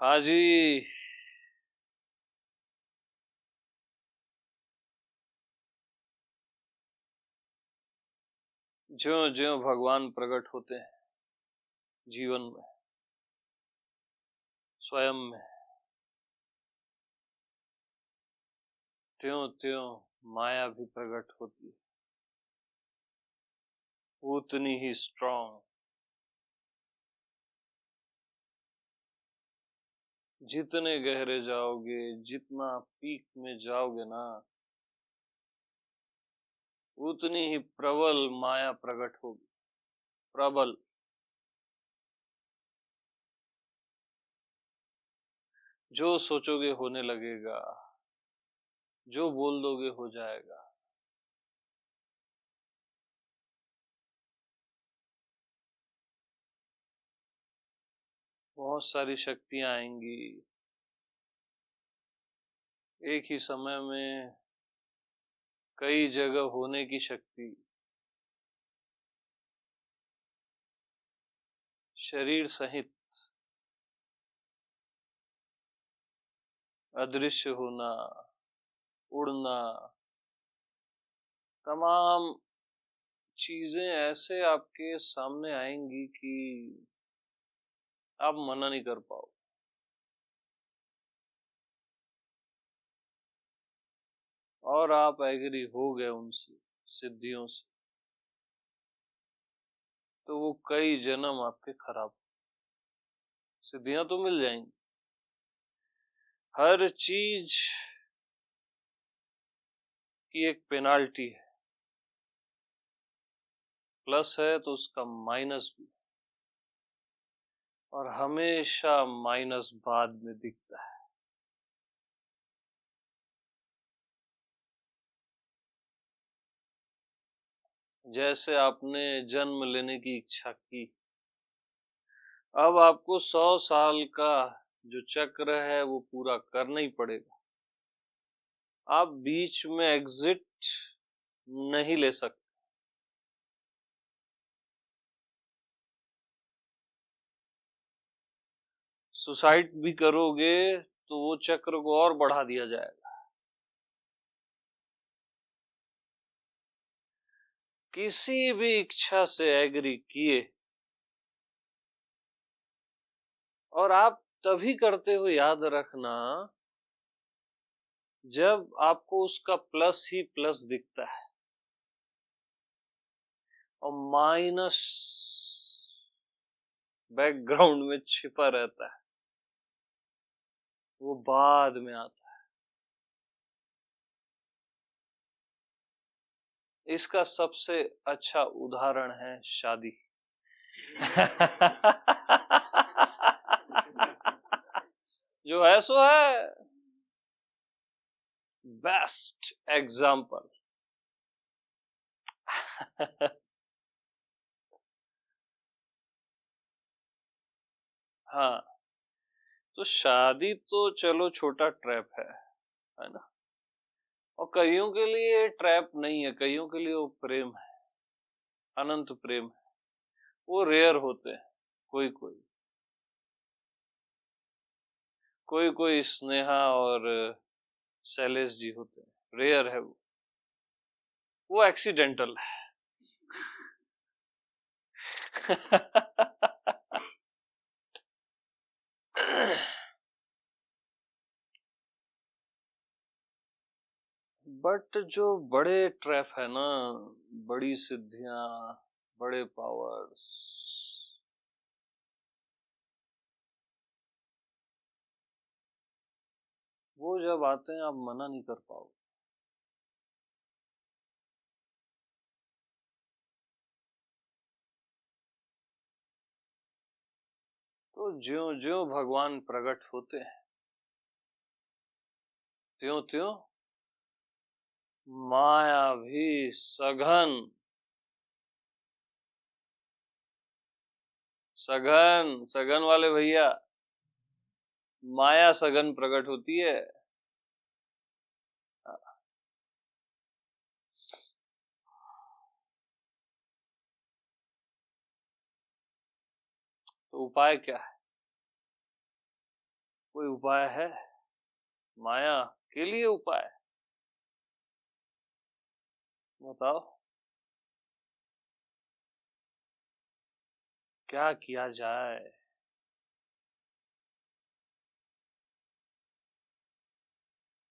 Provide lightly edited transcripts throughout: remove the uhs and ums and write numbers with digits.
हाँ जी। ज्यों ज्यों भगवान प्रकट होते हैं जीवन में, स्वयं में, त्यों त्यों माया भी प्रकट होती है, उतनी ही स्ट्रांग। जितने गहरे जाओगे, जितना पीक में जाओगे ना, उतनी ही प्रबल माया प्रकट होगी, प्रबल। जो सोचोगे होने लगेगा, जो बोल दोगे हो जाएगा। बहुत सारी शक्तियां आएंगी एक ही समय में, कई जगह होने की शक्ति, शरीर सहित अदृश्य होना, उड़ना, तमाम चीजें ऐसे आपके सामने आएंगी कि आप मना नहीं कर पाओ। और आप एग्री हो गए उनसे, सिद्धियों से, तो वो कई जन्म आपके खराब, सिद्धियां तो मिल जाएंगी। हर चीज की एक पेनाल्टी है, प्लस है तो उसका माइनस भी, और हमेशा माइनस बाद में दिखता है। जैसे आपने जन्म लेने की इच्छा की, अब आपको 100 साल का जो चक्र है वो पूरा करना ही पड़ेगा। आप बीच में एग्जिट नहीं ले सकते। सुसाइड भी करोगे तो वो चक्र को और बढ़ा दिया जाएगा। किसी भी इच्छा से एग्री किए, और आप तभी करते हो, याद रखना, जब आपको उसका प्लस ही प्लस दिखता है, और माइनस बैकग्राउंड में छिपा रहता है, वो बाद में आता है। इसका सबसे अच्छा उदाहरण है शादी। जो है सो है बेस्ट एग्जाम्पल। हाँ, तो शादी तो चलो छोटा ट्रैप है ना। और कईयों के लिए ट्रैप नहीं है, कईयों के लिए वो प्रेम है, अनंत प्रेम है। वो रेयर होते हैं, कोई कोई, कोई कोई स्नेहा और शैलेश जी होते हैं, रेयर है वो एक्सीडेंटल है। बट जो बड़े ट्रैप है ना, बड़ी सिद्धियां, बड़े पावर्स, वो जब आते हैं आप मना नहीं कर पाओ। तो ज्यों ज्यों भगवान प्रकट होते हैं, त्यों त्यों माया भी सघन, सघन सघन वाले भैया, माया सघन प्रकट होती है। तो उपाय क्या है? कोई उपाय है? माया के लिए उपाय बताओ, क्या किया जाए?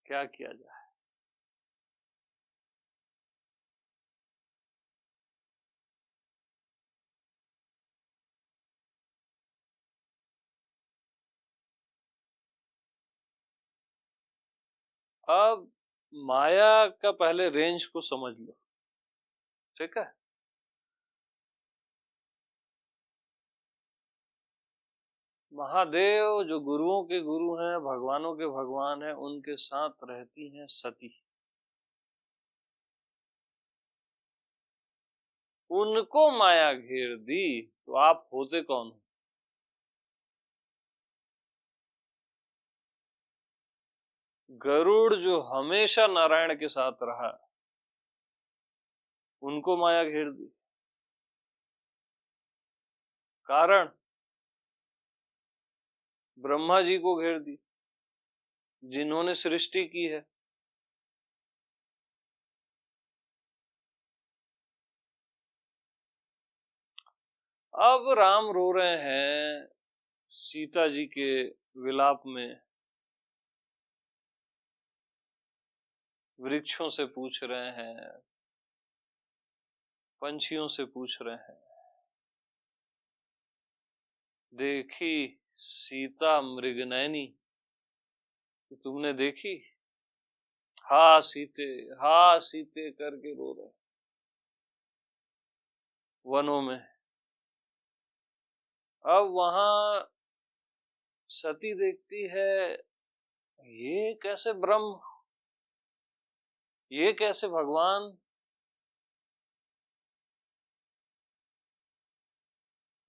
क्या किया जाए? अब माया का पहले रेंज को समझ लो, ठीक है? महादेव जो गुरुओं के गुरु हैं, भगवानों के भगवान हैं, उनके साथ रहती हैं सती। उनको माया घेर दी, तो आप होते कौन हो? गरुड़ जो हमेशा नारायण के साथ रहा, उनको माया घेर दी। कारण ब्रह्मा जी को घेर दी, जिन्होंने सृष्टि की है। अब राम रो रहे हैं सीता जी के विलाप में, वृक्षों से पूछ रहे हैं, पंछियों से पूछ रहे हैं, देखी सीता मृगनयनी, तुमने देखी? हा सीते करके रो रहे वनों में। अब वहां सती देखती है, ये कैसे ब्रह्म, ये कैसे भगवान,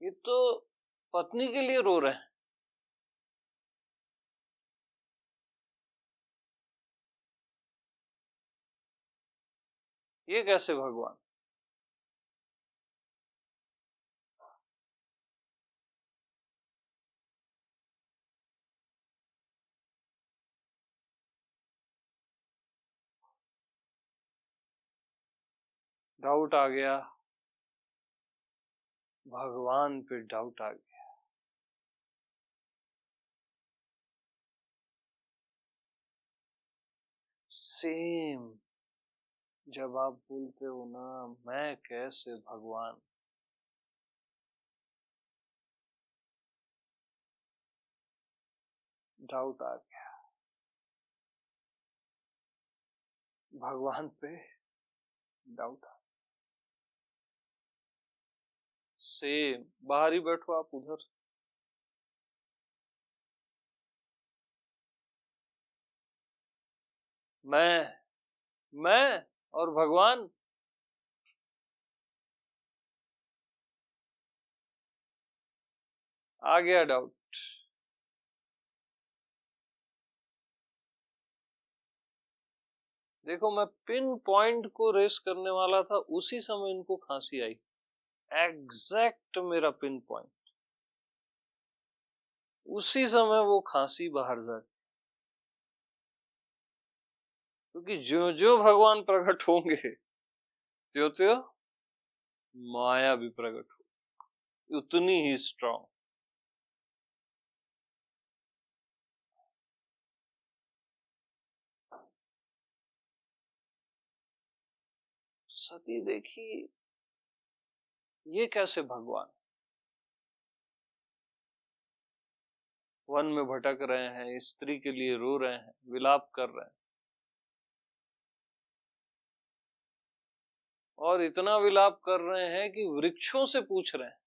ये तो पत्नी के लिए रो रहे हैं। ये कैसे भगवान? डाउट आ गया, भगवान पे डाउट आ गया। सेम जब आप बोलते हो ना, मैं कैसे भगवान, डाउट आ गया भगवान पे, डाउट आ। सेम, बाहर ही बैठो आप उधर, मैं और भगवान, आ गया डाउट। देखो, मैं पिन पॉइंट को रेस करने वाला था, उसी समय इनको खांसी आई, एग्जैक्ट मेरा पिन पॉइंट, उसी समय वो खांसी बाहर जा, क्योंकि जो जो भगवान प्रकट होंगे, त्यों त्यों माया भी प्रकट हो, उतनी ही स्ट्रांग। सती देखी, ये कैसे भगवान, वन में भटक रहे हैं, स्त्री के लिए रो रहे हैं, विलाप कर रहे हैं, और इतना विलाप कर रहे हैं कि वृक्षों से पूछ रहे हैं,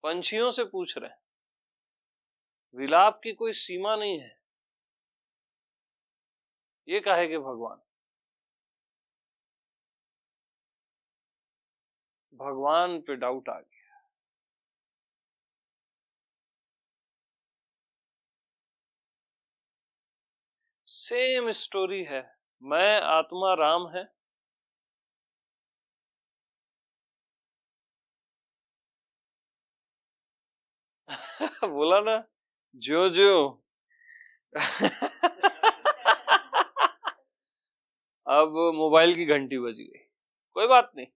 पंछियों से पूछ रहे हैं। विलाप की कोई सीमा नहीं है। ये काहे के भगवान? भगवान पे डाउट आ गया। सेम स्टोरी है, मैं आत्मा राम है, बोला ना, जो जो अब मोबाइल की घंटी बज गई, कोई बात नहीं,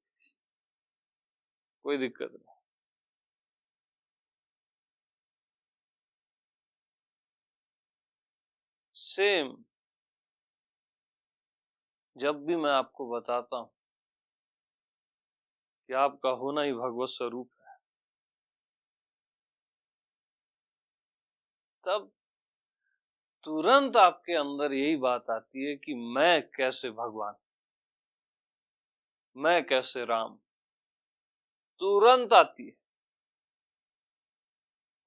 कोई दिक्कत नहीं। सेम, जब भी मैं आपको बताता हूं कि आपका होना ही भगवत स्वरूप है, तब तुरंत आपके अंदर यही बात आती है कि मैं कैसे भगवान, मैं कैसे राम, तुरंत आती है,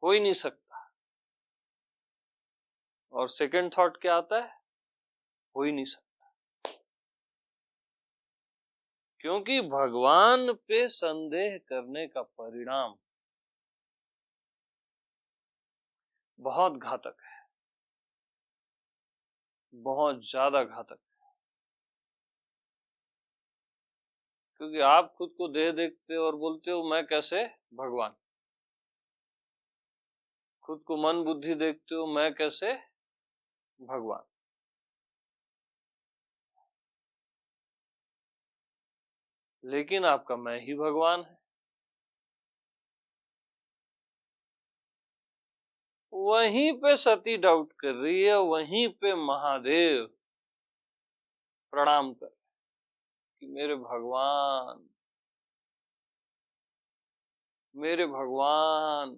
हो ही नहीं सकता। और सेकंड थॉट क्या आता है? हो ही नहीं सकता, क्योंकि भगवान पे संदेह करने का परिणाम बहुत घातक है, बहुत ज्यादा घातक है। क्योंकि आप खुद को देह देखते हो और बोलते हो मैं कैसे भगवान, खुद को मन बुद्धि देखते हो, मैं कैसे भगवान। लेकिन आपका मैं ही भगवान है। वहीं पे सती डाउट कर रही है, वहीं पे महादेव प्रणाम कर कि मेरे भगवान, मेरे भगवान,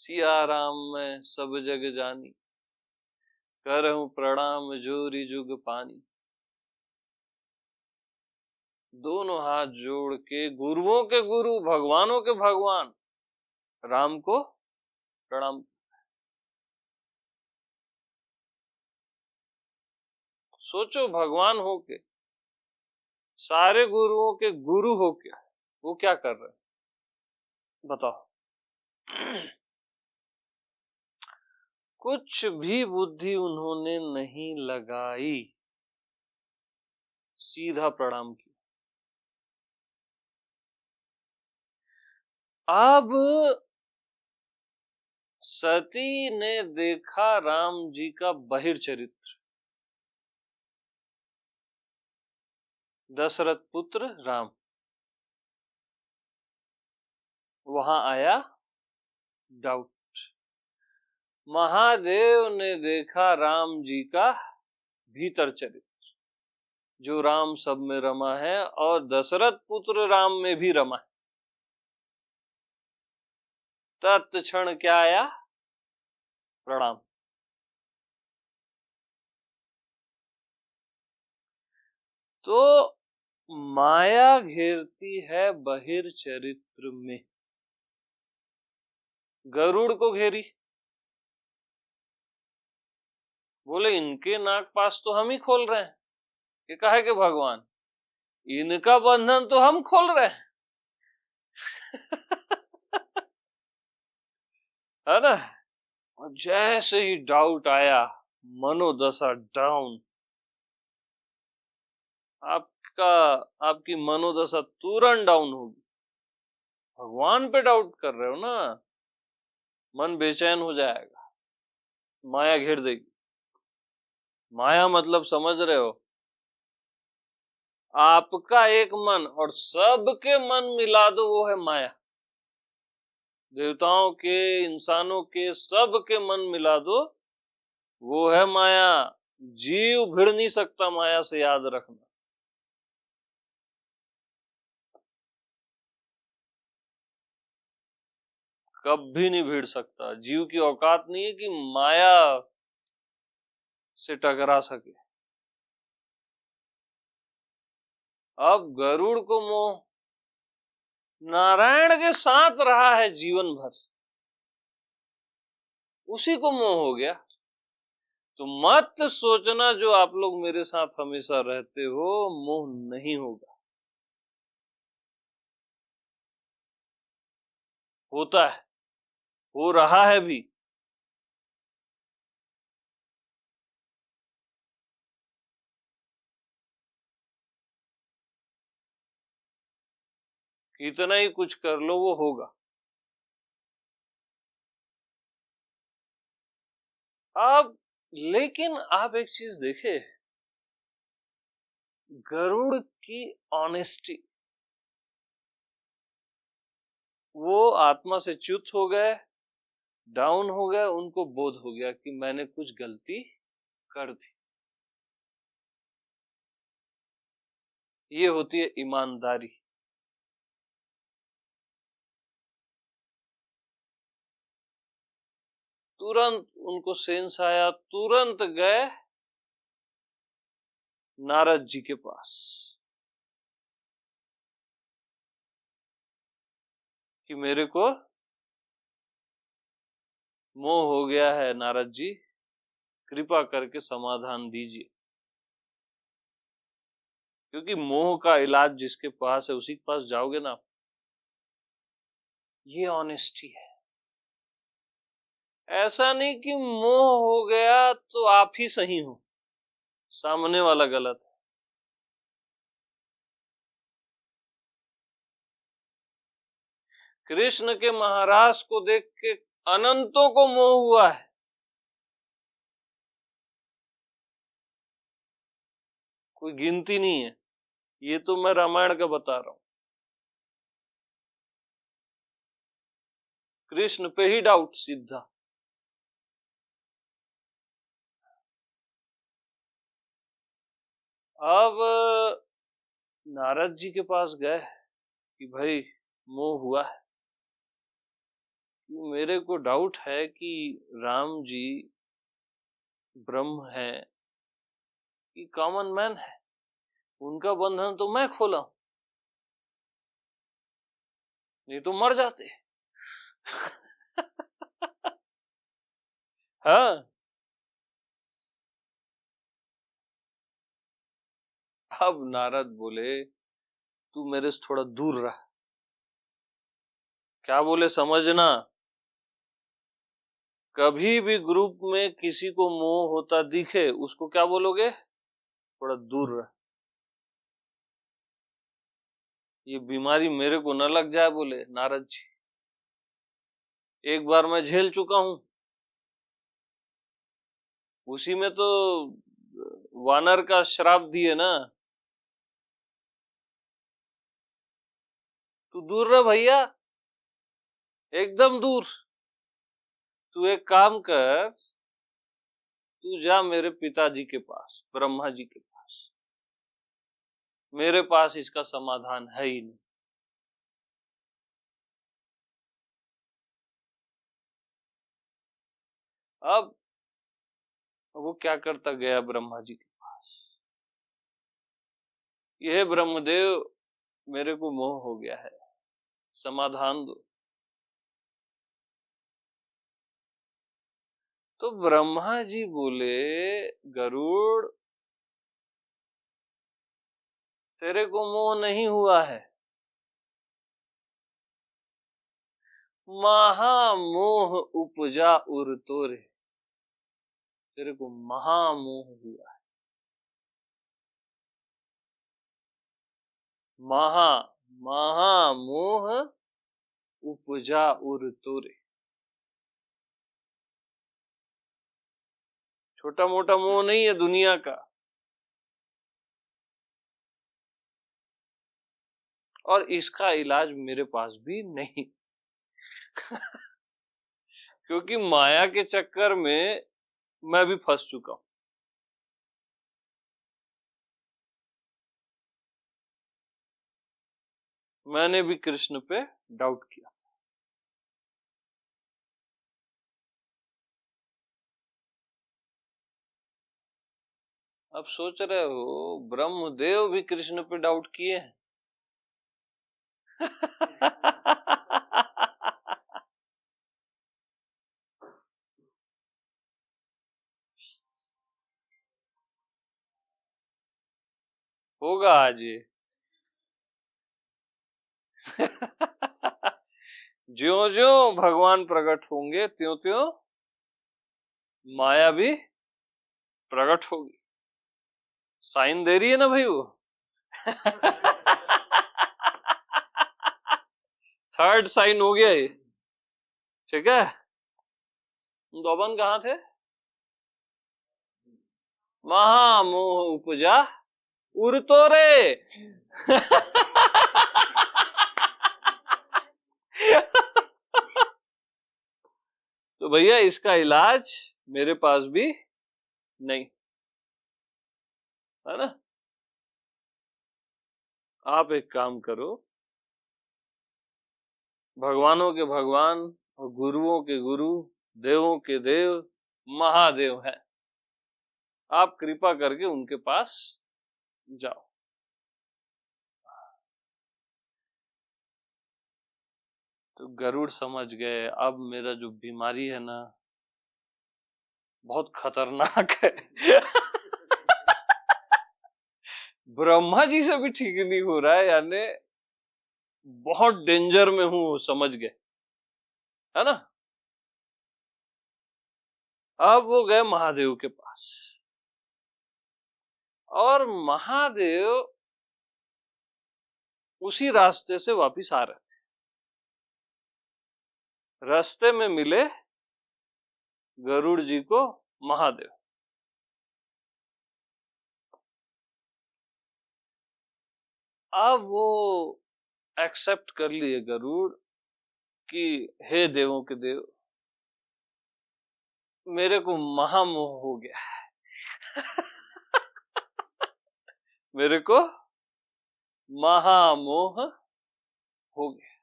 सिया राम मैं सब जग जानी, करहूं प्रणाम जोरी जुग पानी। दोनों हाथ जोड़ के गुरुओं के गुरु, भगवानों के भगवान राम को प्रणाम। सोचो, भगवान होके, सारे गुरुओं के गुरु होके, वो क्या कर रहे हैं बताओ? कुछ भी बुद्धि उन्होंने नहीं लगाई, सीधा प्रणाम किया। अब सती ने देखा राम जी का बहिर चरित्र, दशरथ पुत्र राम, वहां आया डाउट। महादेव ने देखा राम जी का भीतर चरित्र, जो राम सब में रमा है और दशरथ पुत्र राम में भी रमा है। तत्क्षण क्या आया? प्रणाम। तो माया घेरती है बहिर चरित्र में। गरुड़ को घेरी, बोले इनके नाक पास तो हम ही खोल रहे हैं, ये काहे के भगवान, इनका बंधन तो हम खोल रहे हैं। है ना? और जैसे ही डाउट आया, मनोदशा डाउन, आपका आपकी मनोदशा तुरंत डाउन होगी। भगवान पे डाउट कर रहे हो ना, मन बेचैन हो जाएगा, माया घेर देगी। माया मतलब समझ रहे हो? आपका एक मन और सबके मन मिला दो, वो है माया। देवताओं के, इंसानों के, सबके मन मिला दो, वो है माया। जीव भिड़ नहीं सकता माया से, याद रखना। कभी नहीं भिड़ सकता। जीव की औकात नहीं है कि माया से टकरा सके। अब गरुड़ को मोह नारायण के साथ रहा है जीवन भर, उसी को मोह हो गया। तो मत सोचना जो आप लोग मेरे साथ हमेशा रहते हो मोह नहीं होगा, होता है, हो रहा है भी। कितना ही कुछ कर लो वो होगा। अब लेकिन आप एक चीज देखे, गरुड़ की ऑनेस्टी, वो आत्मा से च्युत हो गए, डाउन हो गए, उनको बोध हो गया कि मैंने कुछ गलती कर दी। ये होती है ईमानदारी। तुरंत उनको सेंस आया, तुरंत गए नारद जी के पास कि मेरे को मोह हो गया है, नारद जी कृपा करके समाधान दीजिए। क्योंकि मोह का इलाज जिसके पास है उसी के पास जाओगे ना। ये ऑनेस्टी है। ऐसा नहीं कि मोह हो गया तो आप ही सही हो, सामने वाला गलत है। कृष्ण के महाराज को देख के अनंतों को मोह हुआ है। कोई गिनती नहीं है। ये तो मैं रामायण का बता रहा हूं। कृष्ण पे ही डाउट सीधा। अब नारद जी के पास गए कि भाई मोह हुआ है, मेरे को डाउट है कि राम जी ब्रह्म है कि कॉमन मैन है, उनका बंधन तो मैं खोला, नहीं तो मर जाते। हाँ। अब नारद बोले तू मेरे से थोड़ा दूर रह। क्या बोले समझना, कभी भी ग्रुप में किसी को मोह होता दिखे उसको क्या बोलोगे, थोड़ा दूर रह। ये बीमारी मेरे को न लग जाए, बोले नारद जी। एक बार मैं झेल चुका हूं, उसी में तो वानर का श्राप दिए ना। तू दूर रह भैया, एकदम दूर। तू एक काम कर, तू जा मेरे पिताजी के पास, ब्रह्मा जी के पास। मेरे पास इसका समाधान है ही नहीं। अब वो क्या करता गया ब्रह्मा जी के पास, यह ब्रह्मदेव मेरे को मोह हो गया है, समाधान दो। तो ब्रह्मा जी बोले गरुड़ तेरे को मोह नहीं हुआ है, महामोह उपजा उर तोरे, तेरे को महामोह हुआ है। महा महामोह उपजा उर तोरे। छोटा मोटा मोह नहीं है दुनिया का। और इसका इलाज मेरे पास भी नहीं। क्योंकि माया के चक्कर में मैं भी फंस चुका हूं। मैंने भी कृष्ण पे डाउट किया। अब सोच रहे हो ब्रह्मदेव भी कृष्ण पे डाउट किए हैं। होगा आज ये। ज्यो ज्यो भगवान प्रकट होंगे त्यों त्यों माया भी प्रकट होगी। साइन दे रही है ना भाई वो। थर्ड साइन हो गया ये। ठीक है। तो अपन कहाँ थे? महामोह उपजा उर तो रे। तो भैया इसका इलाज मेरे पास भी नहीं है ना। आप एक काम करो, भगवानों के भगवान और गुरुओं के गुरु, देवों के देव महादेव हैं, आप कृपा करके उनके पास जाओ। तो गरुड़ समझ गए अब मेरा जो बीमारी है ना बहुत खतरनाक है। ब्रह्मा जी से भी ठीक नहीं हो रहा है, यानी बहुत डेंजर में हूं, समझ गए है ना। अब वो गए महादेव के पास, और महादेव उसी रास्ते से वापिस आ रहे थे। रास्ते में मिले गरुड़ जी को महादेव। अब वो एक्सेप्ट कर लिए गरुड़ कि हे देवों के देव, मेरे को महामोह हो गया है। मेरे को महामोह हो गया,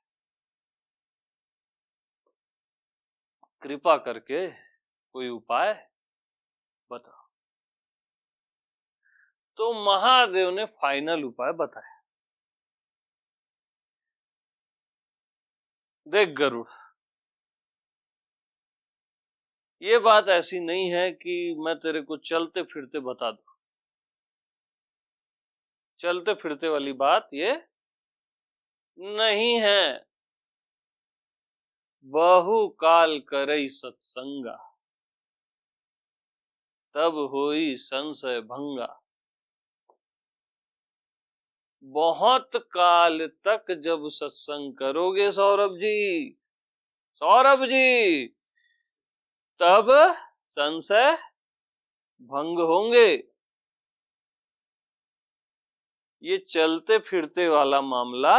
कृपा करके कोई उपाय बताओ। तो महादेव ने फाइनल उपाय बताया। देख गरुड़, ये बात ऐसी नहीं है कि मैं तेरे को चलते फिरते बता दूं। चलते फिरते वाली बात ये नहीं है। बहु काल करई सत्संगा, तब होई संशय भंगा। बहुत काल तक जब सत्संग करोगे सौरभ जी, सौरभ जी, तब संशय भंग होंगे। ये चलते फिरते वाला मामला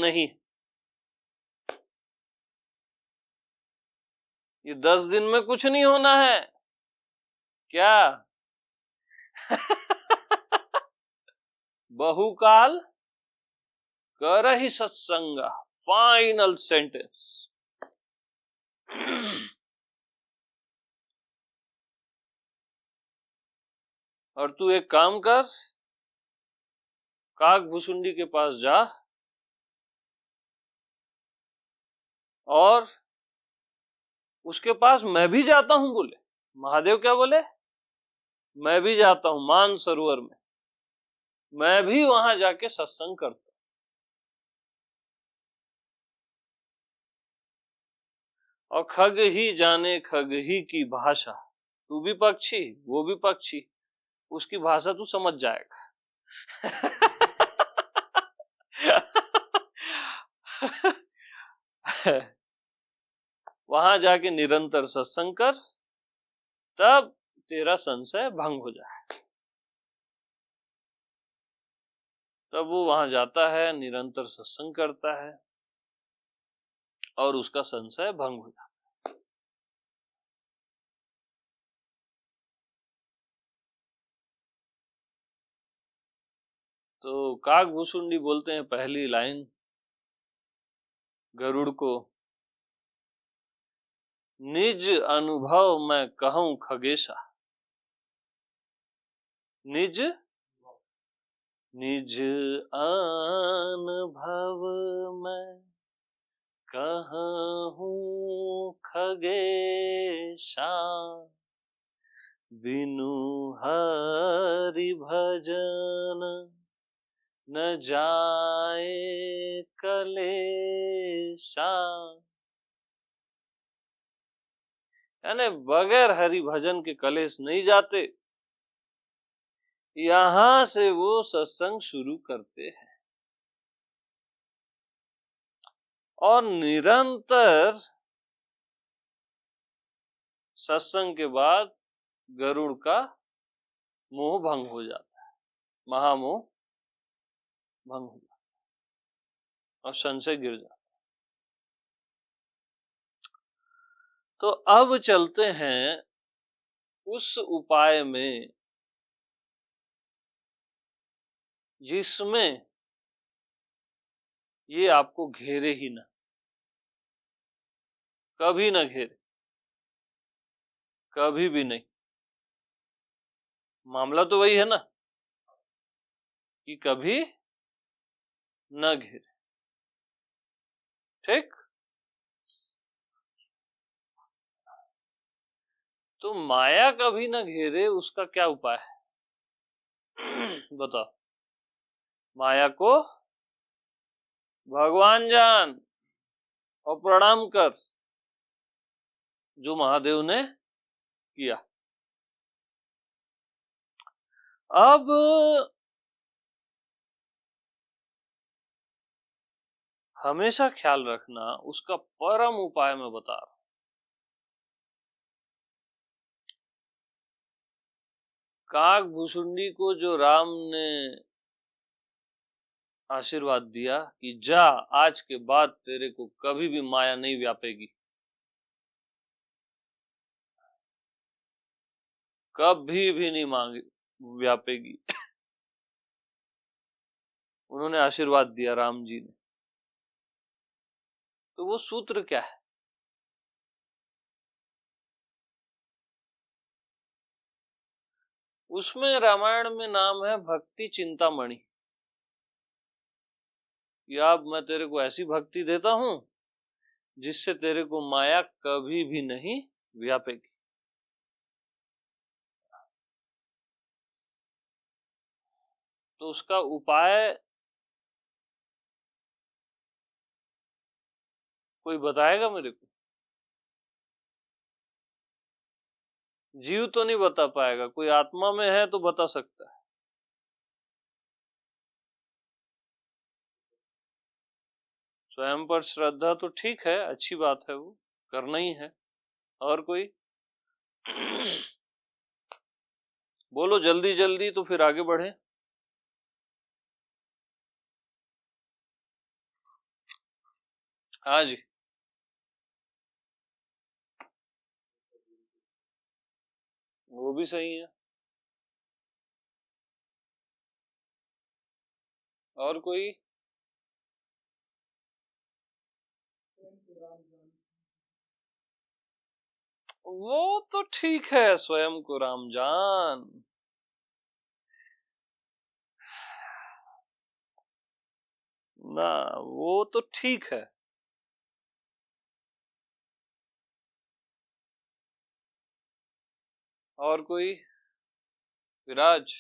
नहीं। ये 10 दिन में कुछ नहीं होना है क्या? बहुकाल करहि सत्संगा, फाइनल सेंटेंस। और तू एक काम कर, काक भुसुंडी के पास जा और उसके पास मैं भी जाता हूं बोले। महादेव क्या बोले? मैं भी जाता हूं मान सरोवर में, मैं भी वहां जाके सत्संग करता हूं। और खग ही जाने खग ही की भाषा, तू भी पक्षी वो भी पक्षी, उसकी भाषा तू समझ जाएगा। वहां जाके निरंतर सत्संग कर, तब तेरा संशय भंग हो जाए। तब वो वहां जाता है, निरंतर सत्संग करता है और उसका संशय भंग हो जाता है। तो काकभूसुंडी बोलते हैं पहली लाइन गरुड़ को, निज अनुभव मैं कहूं खगेशा। निज निज अनुभव मैं कहूं खगेशा, बिनु हरि भजन न जाए कलेशा। यानी बगैर हरि भजन के कलेश नहीं जाते। यहां से वो सत्संग शुरू करते हैं और निरंतर सत्संग के बाद गरुड़ का मोह भंग हो जाता है, महामोह भंग हो जाता है और संशय गिर जाता है। तो अब चलते हैं उस उपाय में जिसमें ये आपको घेरे ही ना, कभी ना घेरे, कभी भी नहीं। मामला तो वही है ना कि कभी न घेरे। ठीक, तो माया कभी न घेरे, उसका क्या उपाय है? बताओ। माया को भगवान जान और प्रणाम कर, जो महादेव ने किया। अब हमेशा ख्याल रखना, उसका परम उपाय मैं बता रहा हूं। काक भुसुंडी को जो राम ने आशीर्वाद दिया कि जा, आज के बाद तेरे को कभी भी माया नहीं व्यापेगी, कभी भी नहीं मांगी व्यापेगी, उन्होंने आशीर्वाद दिया राम जी ने। तो वो सूत्र क्या है? उसमें रामायण में नाम है भक्ति चिंतामणि। या अब मैं तेरे को ऐसी भक्ति देता हूं जिससे तेरे को माया कभी भी नहीं व्यापेगी। तो उसका उपाय कोई बताएगा मेरे को? जीव तो नहीं बता पाएगा, कोई आत्मा में है तो बता सकता है। स्वयं पर श्रद्धा तो ठीक है, अच्छी बात है, वो करना ही है। और कोई? बोलो जल्दी जल्दी, तो फिर आगे बढ़े। हाँ जी। वो भी सही है। और कोई? वो तो ठीक है, स्वयं को राम जान। ना, वो तो ठीक है। और कोई? विराज।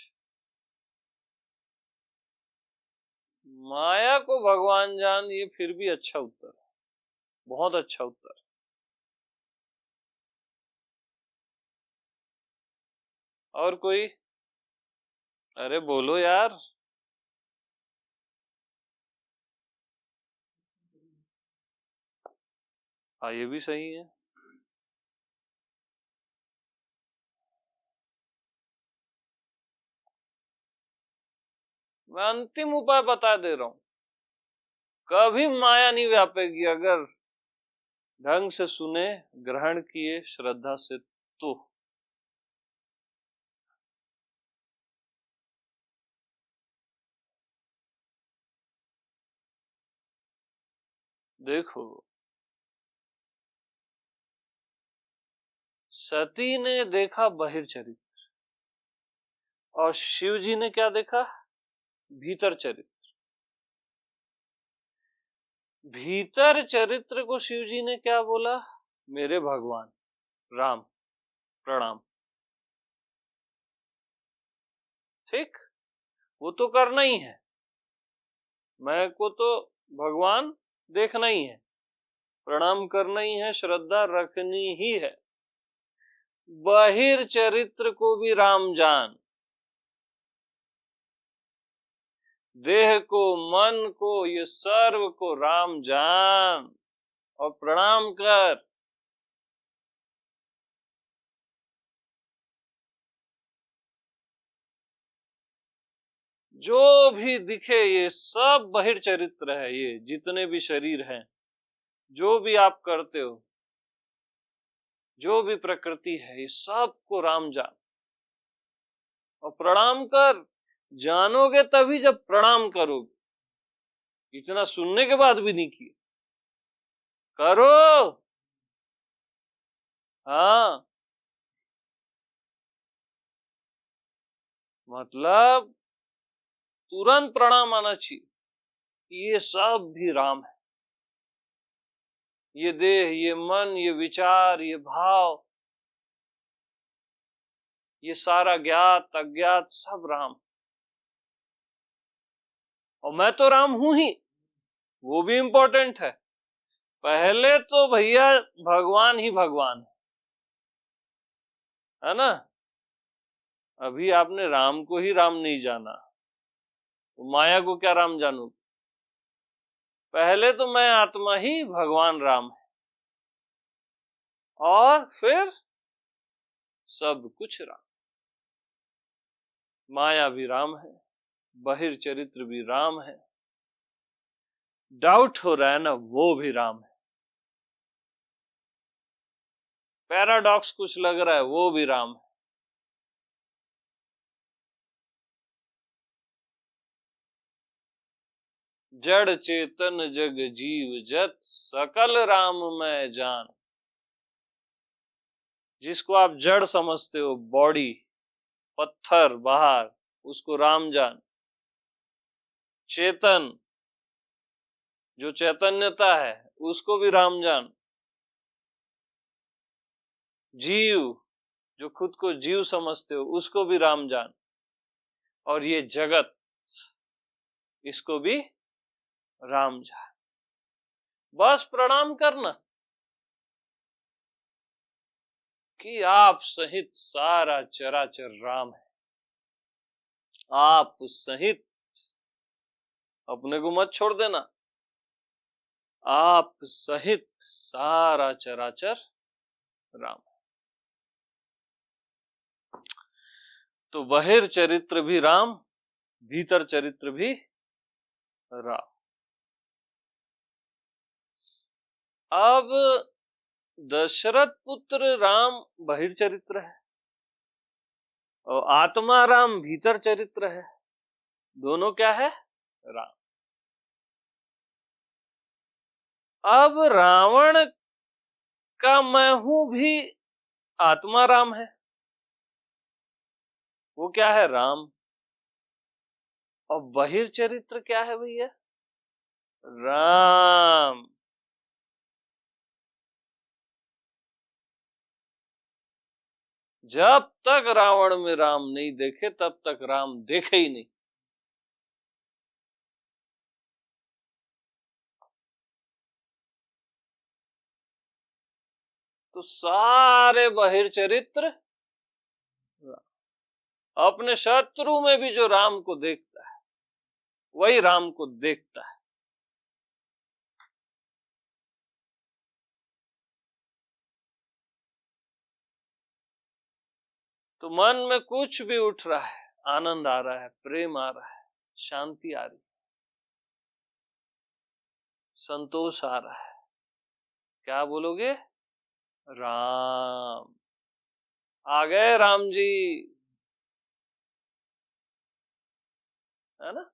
माया को भगवान जान, ये फिर भी अच्छा उत्तर है, बहुत अच्छा उत्तर। और कोई? अरे बोलो यार। हाँ, ये भी सही है। मैं अंतिम उपाय बता दे रहा हूं, कभी माया नहीं व्यापेगी अगर ढंग से सुने, ग्रहण किए श्रद्धा से तो। देखो, सती ने देखा बहिर चरित्र और शिव जी ने क्या देखा? भीतर चरित्र। भीतर चरित्र को शिव जी ने क्या बोला? मेरे भगवान राम प्रणाम। ठीक, वो तो करना ही है, मैं को तो भगवान देखना ही है, प्रणाम करना ही है, श्रद्धा रखनी ही है। बहिर चरित्र को भी राम जान, देह को, मन को, ये सर्व को राम जान और प्रणाम कर। जो भी दिखे ये सब बहिर्चरित्र है। ये जितने भी शरीर हैं, जो भी आप करते हो, जो भी प्रकृति है, ये सबको राम जान और प्रणाम कर। जानोगे तभी जब प्रणाम करोगे। इतना सुनने के बाद भी नहीं किया, करो। हाँ, मतलब तुरंत प्रणाम आना चाहिए। ये सब भी राम है। ये देह, ये मन, ये विचार, ये भाव, ये सारा ज्ञात अज्ञात सब राम। और मैं तो राम हूं ही, वो भी इंपॉर्टेंट है। पहले तो भैया भगवान ही भगवान है ना। अभी आपने राम को ही राम नहीं जाना, तो माया को क्या राम जानू। पहले तो मैं आत्मा ही भगवान राम है, और फिर सब कुछ राम। माया भी राम है, बहिर्चरित्र भी राम है, डाउट हो रहा है ना, वो भी राम है। पैराडॉक्स कुछ लग रहा है, वो भी राम है। जड़ चेतन जग जीव जत सकल राम मैं जान। जिसको आप जड़ समझते हो, बॉडी, पत्थर बाहर, उसको राम जान। चेतन, जो चैतन्यता है, उसको भी राम जान। जीव, जो खुद को जीव समझते हो, उसको भी राम जान। और ये जगत, इसको भी राम जान। बस प्रणाम करना कि आप सहित सारा चराचर राम है। आप सहित, अपने को मत छोड़ देना, आप सहित सारा चराचर राम। तो बहिर चरित्र भी राम, भीतर चरित्र भी राम। अब दशरथ पुत्र राम बहिर चरित्र है और आत्मा राम भीतर चरित्र है। दोनों क्या है? राम। अब रावण का मैं हूं भी आत्मा राम है, वो क्या है? राम। और बहिर चरित्र क्या है भैया? राम। जब तक रावण में राम नहीं देखे, तब तक राम देखे ही नहीं। तो सारे बहिर चरित्र, अपने शत्रु में भी जो राम को देखता है, वही राम को देखता है। तो मन में कुछ भी उठ रहा है, आनंद आ रहा है, प्रेम आ रहा है, शांति आ रही, संतोष आ रहा है, क्या बोलोगे? राम। आ गए राम जी, है ना।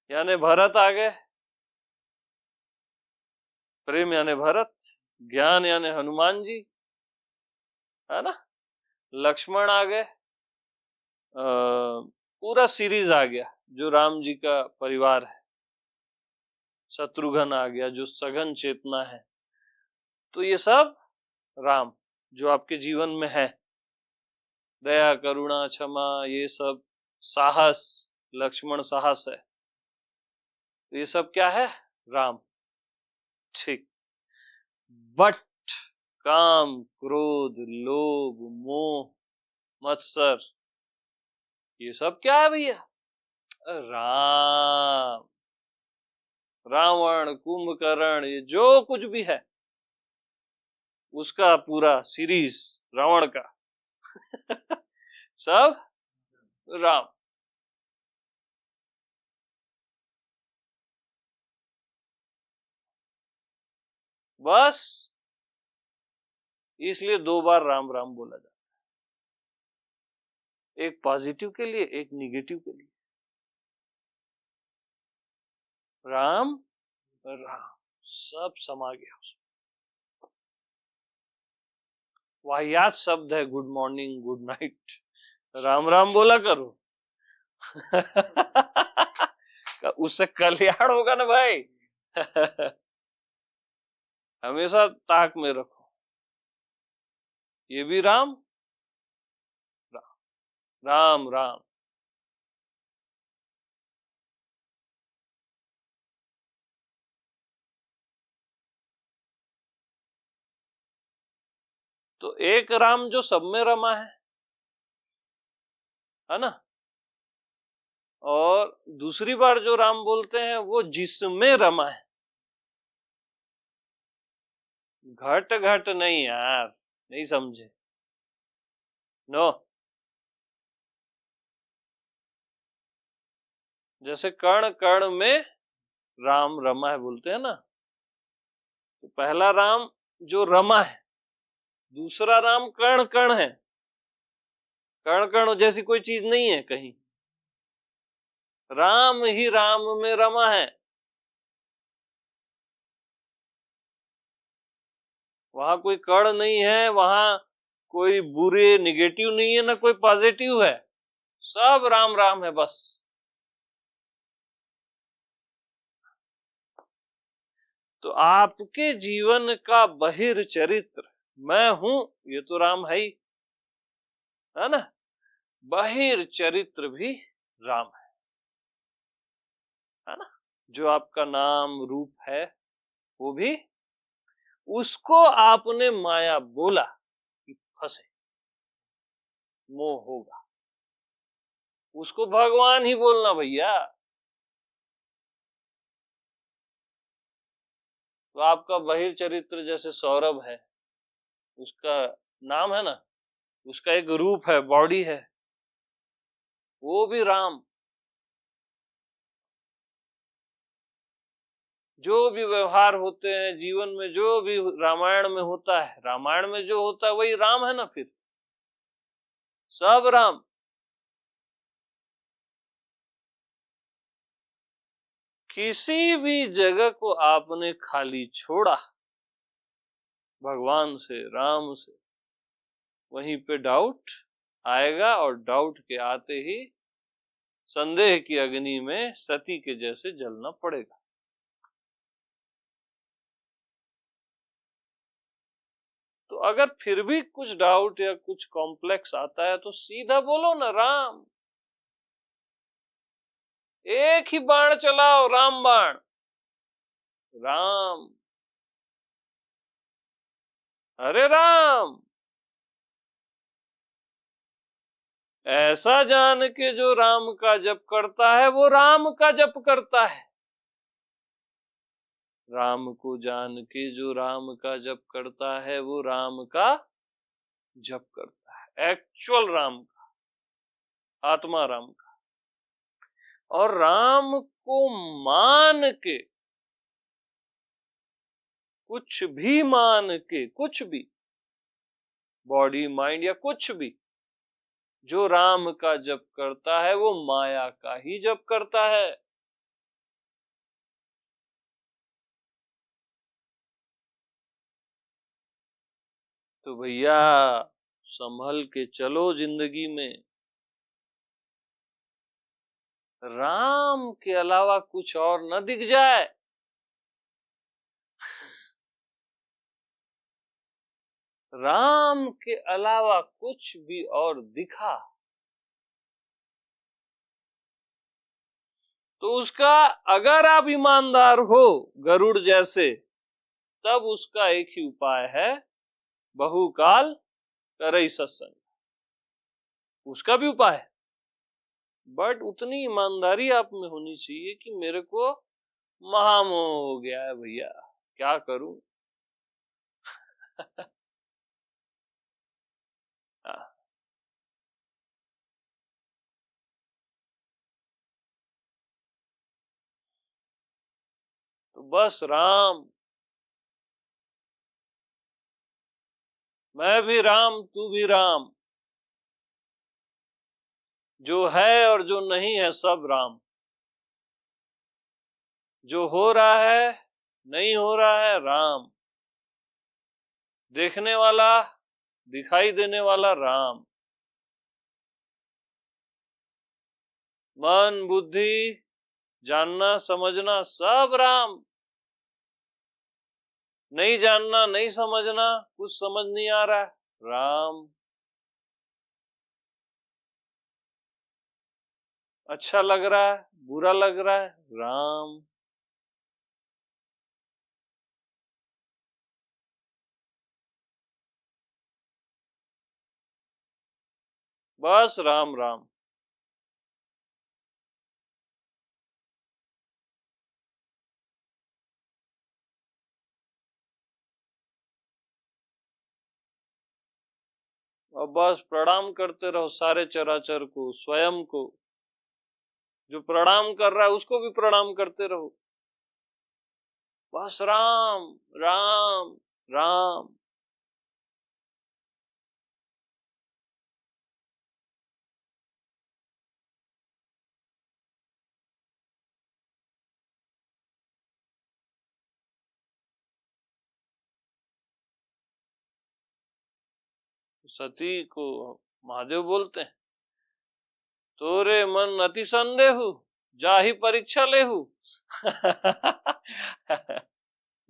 यानी भरत आ गए, प्रेम यानी भरत, ज्ञान यानी हनुमान जी, है ना। लक्ष्मण आ गए, पूरा सीरीज आ गया जो राम जी का परिवार है। शत्रुघ्न आ गया जो सघन चेतना है। तो ये सब राम जो आपके जीवन में है, दया करुणा क्षमा, ये सब साहस, लक्ष्मण साहस है, तो ये सब क्या है? राम। ठीक। बट काम क्रोध लोभ मोह मत्सर, ये सब क्या है भैया? राम। रावण कुंभकर्ण, ये जो कुछ भी है, उसका पूरा सीरीज रावण का सब राम। बस इसलिए 2 बार राम राम बोला जाता है, एक पॉजिटिव के लिए, एक निगेटिव के लिए। राम राम सब समा गया उसमें। वाहियात शब्द है good morning good night, Ram Ram बोला करो। उससे कल्याण होगा ना भाई। हमेशा ताक में रखो, ये भी राम राम राम राम। तो एक राम जो सब में रमा है ना, और दूसरी बार जो राम बोलते हैं वो जिसमें रमा है। घट घट नहीं यार, नहीं समझे। नो, जैसे कण कण में राम रमा है बोलते हैं ना, तो पहला राम जो रमा है, दूसरा राम कण कण है। कण कण जैसी कोई चीज नहीं है कहीं, राम ही राम में रमा है। वहां कोई कण नहीं है, वहां कोई बुरे निगेटिव नहीं है, ना कोई पॉजिटिव है, सब राम राम है बस। तो आपके जीवन का बहिर चरित्र मैं हूं, ये तो राम है ना। बहिर चरित्र भी राम है ना। जो आपका नाम रूप है वो भी, उसको आपने माया बोला कि फंसे, मोह होगा, उसको भगवान ही बोलना भैया। तो आपका बहिर चरित्र जैसे सौरभ है, उसका नाम है ना, उसका एक रूप है, बॉडी है, वो भी राम। जो भी व्यवहार होते हैं जीवन में, जो भी रामायण में होता है, रामायण में जो होता है वही राम है ना, फिर सब राम। किसी भी जगह को आपने खाली छोड़ा भगवान से, राम से, वहीं पे डाउट आएगा, और डाउट के आते ही संदेह की अग्नि में सती के जैसे जलना पड़ेगा। तो अगर फिर भी कुछ डाउट या कुछ कॉम्प्लेक्स आता है तो सीधा बोलो ना राम, एक ही बाण चलाओ, राम बाण, राम, हरे राम। ऐसा जान के जो राम का जप करता है वो राम का जप करता है। राम को जान के जो राम का जप करता है वो राम का जप करता है, एक्चुअल राम का, आत्मा राम का। और राम को मान के, कुछ भी मान के, कुछ भी, बॉडी माइंड या कुछ भी, जो राम का जप करता है वो माया का ही जप करता है। तो भैया संभल के चलो जिंदगी में, राम के अलावा कुछ और न दिख जाए। राम के अलावा कुछ भी और दिखा तो उसका, अगर आप ईमानदार हो गरुड़ जैसे, तब उसका एक ही उपाय है, बहुकाल करई सत्संग, उसका भी उपाय है। बट उतनी ईमानदारी आप में होनी चाहिए कि मेरे को महामोह हो गया है भैया, क्या करूं। तो बस राम मैं भी राम तू भी राम, जो है और जो नहीं है सब राम, जो हो रहा है नहीं हो रहा है राम, देखने वाला दिखाई देने वाला राम, मन बुद्धि जानना समझना सब राम, नहीं जानना नहीं समझना कुछ समझ नहीं आ रहा है राम, अच्छा लग रहा है बुरा लग रहा है राम, बस राम राम। और बस प्रणाम करते रहो सारे चराचर को, स्वयं को, जो प्रणाम कर रहा है उसको भी प्रणाम करते रहो, बस राम राम राम। सती को महादेव बोलते हैं, तोरे मन अति संदेहु, जाहि परीक्षा लेहु।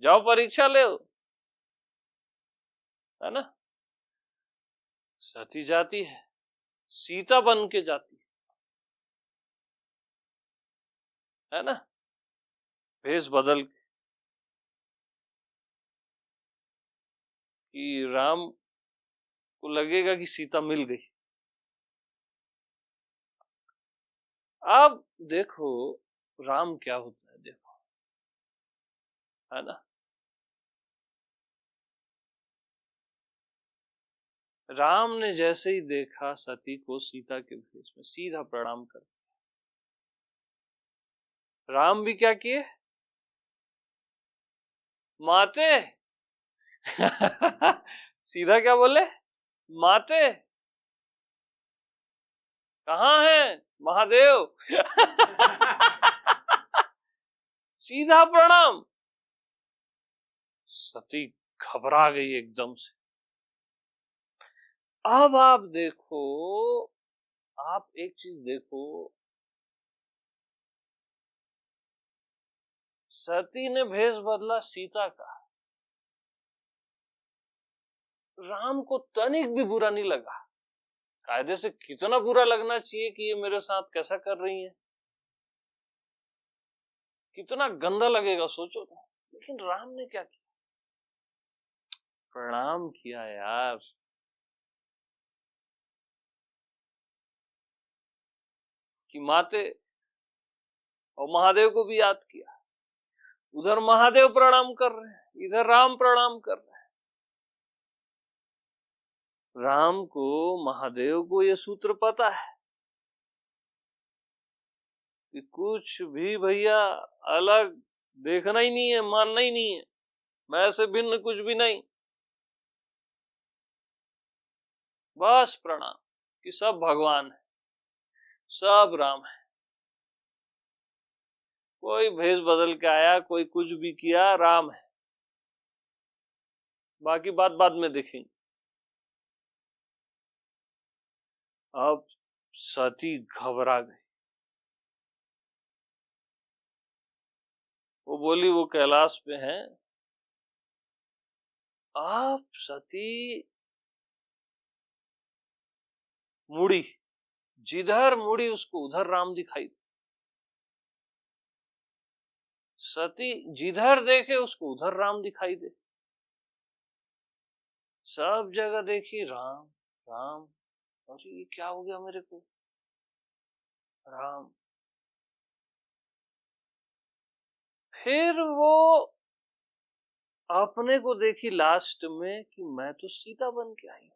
जाओ परीक्षा ले, है ना। सती जाती है, सीता बन के जाती है ना, भेष बदल के, कि राम को लगेगा कि सीता मिल गई। अब देखो राम क्या होता है, देखो, है ना। राम ने जैसे ही देखा सती को सीता के भेष में, सीधा प्रणाम कर दिया। राम भी क्या किए, माते। सीधा क्या बोले, माते कहाँ है महादेव। सीधा प्रणाम। सती घबरा गई एकदम से। अब आप देखो, आप एक चीज देखो, सती ने भेष बदला सीता का, राम को तनिक भी बुरा नहीं लगा। कायदे से कितना बुरा लगना चाहिए कि ये मेरे साथ कैसा कर रही है, कितना गंदा लगेगा सोचो तो। लेकिन राम ने क्या किया, प्रणाम किया यार। कि माते, और महादेव को भी याद किया। उधर महादेव प्रणाम कर रहे हैं, इधर राम प्रणाम कर रहे हैं। राम को महादेव को ये सूत्र पता है कि कुछ भी भैया अलग देखना ही नहीं है, मानना ही नहीं है, मैं से भिन्न कुछ भी नहीं, बस प्रणाम, कि सब भगवान है, सब राम है। कोई भेष बदल के आया, कोई कुछ भी किया, राम है, बाकी बात बाद में देखेंगे। अब सती घबरा गई, वो बोली वो कैलाश पे हैं। अब सती मुड़ी, जिधर मुड़ी उसको उधर राम दिखाई। सती जिधर देखे उसको उधर राम दिखाई दे, सब जगह देखी राम राम। अरे ये क्या हो गया मेरे को, राम। फिर वो अपने को देखी लास्ट में कि मैं तो सीता बन के आई,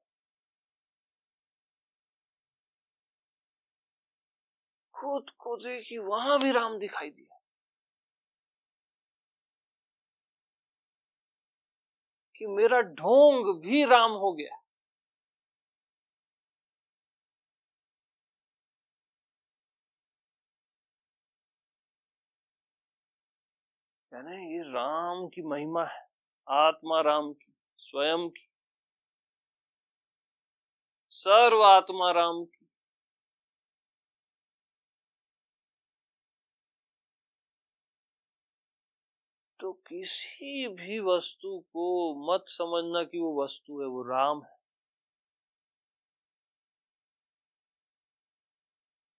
खुद को देखी, वहां भी राम दिखाई दिया। कि मेरा ढोंग भी राम हो गया। यानी ये राम की महिमा है, आत्मा राम की, स्वयं की, सर्व आत्मा राम की। तो किसी भी वस्तु को मत समझना कि वो वस्तु है, वो राम है।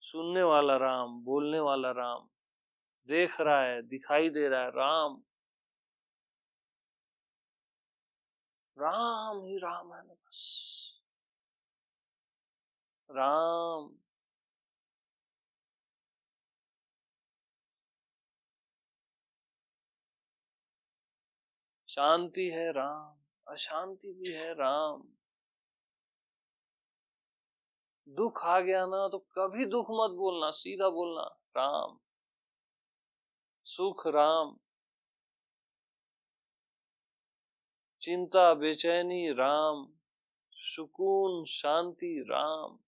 सुनने वाला राम, बोलने वाला राम, देख रहा है, दिखाई दे रहा है, राम। राम ही राम है ना, बस राम। शांति है राम, अशांति भी है राम। दुख आ गया ना तो कभी दुख मत बोलना, सीधा बोलना राम। सुख राम, चिंता बेचैनी राम, सुकून शांति राम।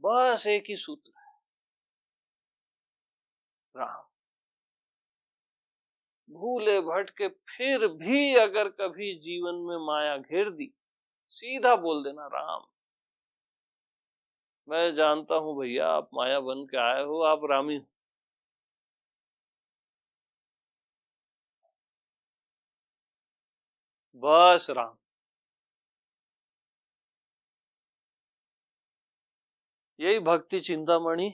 बस एक ही सूत्र है, राम। भूले भटके फिर भी अगर कभी जीवन में माया घेर दी, सीधा बोल देना राम। मैं जानता हूं भैया, आप माया बन के आए हो, आप रामी हो। बस राम। यही भक्ति चिंतामणि